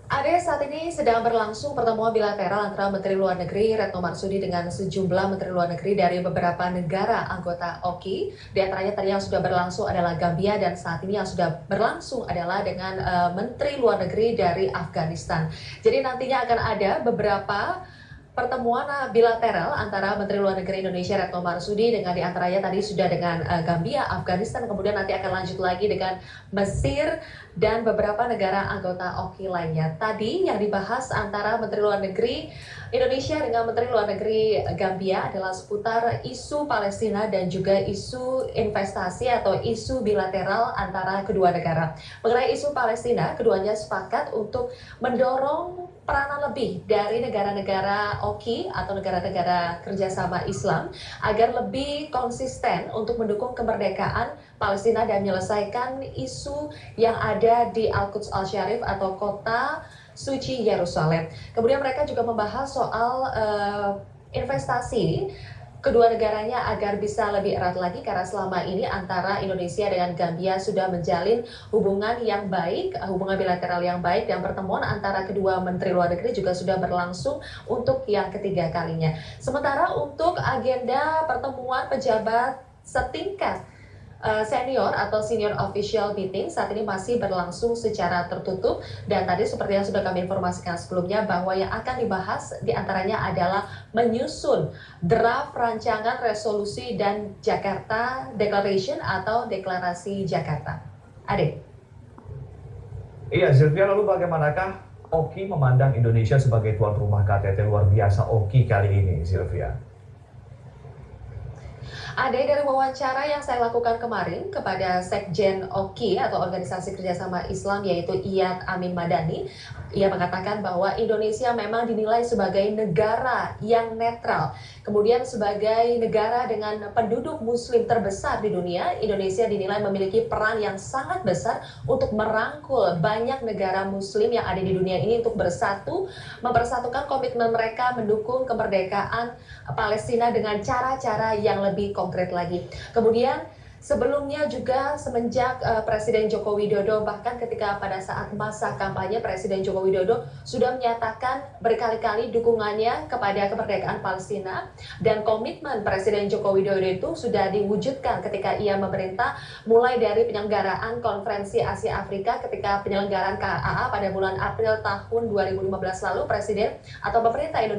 Ade, saat ini sedang berlangsung pertemuan bilateral antara Menteri Luar Negeri Retno Marsudi dengan sejumlah Menteri Luar Negeri dari beberapa negara anggota OKI. Di antaranya tadi yang sudah berlangsung adalah Gambia dan saat ini yang sudah berlangsung adalah dengan Menteri Luar Negeri dari Afghanistan. Jadi nantinya akan ada beberapa pertemuan bilateral antara Menteri Luar Negeri Indonesia Retno Marsudi dengan diantaranya tadi sudah dengan Gambia, Afghanistan, kemudian nanti akan lanjut lagi dengan Mesir dan beberapa negara anggota OKI lainnya. Tadi yang dibahas antara Menteri Luar Negeri Indonesia dengan Menteri Luar Negeri Gambia adalah seputar isu Palestina dan juga isu investasi atau isu bilateral antara kedua negara. Mengenai isu Palestina, keduanya sepakat untuk mendorong peranan lebih dari negara-negara OKI atau negara-negara kerjasama Islam agar lebih konsisten untuk mendukung kemerdekaan Palestina dan menyelesaikan isu yang ada di Al-Quds Al-Syarif atau kota suci Yerusalem. Kemudian mereka juga membahas soal investasi kedua negaranya agar bisa lebih erat lagi karena selama ini antara Indonesia dengan Gambia sudah menjalin hubungan yang baik, hubungan bilateral yang baik, dan pertemuan antara kedua Menteri Luar Negeri juga sudah berlangsung untuk yang ketiga kalinya. Sementara untuk agenda pertemuan pejabat setingkat senior atau senior official meeting saat ini masih berlangsung secara tertutup, dan tadi seperti yang sudah kami informasikan sebelumnya bahwa yang akan dibahas diantaranya adalah menyusun draft rancangan resolusi dan Jakarta Declaration atau deklarasi Jakarta. Ade. Iya, Sylvia, lalu bagaimanakah OKI memandang Indonesia sebagai tuan rumah KTT luar biasa OKI kali ini, Sylvia? Ada dari wawancara yang saya lakukan kemarin kepada Sekjen OKI atau Organisasi Kerjasama Islam yaitu Iyad Amin Madani, ia mengatakan bahwa Indonesia memang dinilai sebagai negara yang netral. Kemudian sebagai negara dengan penduduk muslim terbesar di dunia, Indonesia dinilai memiliki peran yang sangat besar untuk merangkul banyak negara muslim yang ada di dunia ini untuk bersatu, mempersatukan komitmen mereka mendukung kemerdekaan Palestina dengan cara-cara yang lebih konkret lagi. Kemudian sebelumnya juga semenjak Presiden Joko Widodo, bahkan ketika pada saat masa kampanye Presiden Joko Widodo sudah menyatakan berkali-kali dukungannya kepada kemerdekaan Palestina, dan komitmen Presiden Joko Widodo itu sudah diwujudkan ketika ia memerintah mulai dari penyelenggaraan Konferensi Asia Afrika. Ketika penyelenggaraan KAA pada bulan April tahun 2015 lalu, Presiden atau pemerintah Indonesia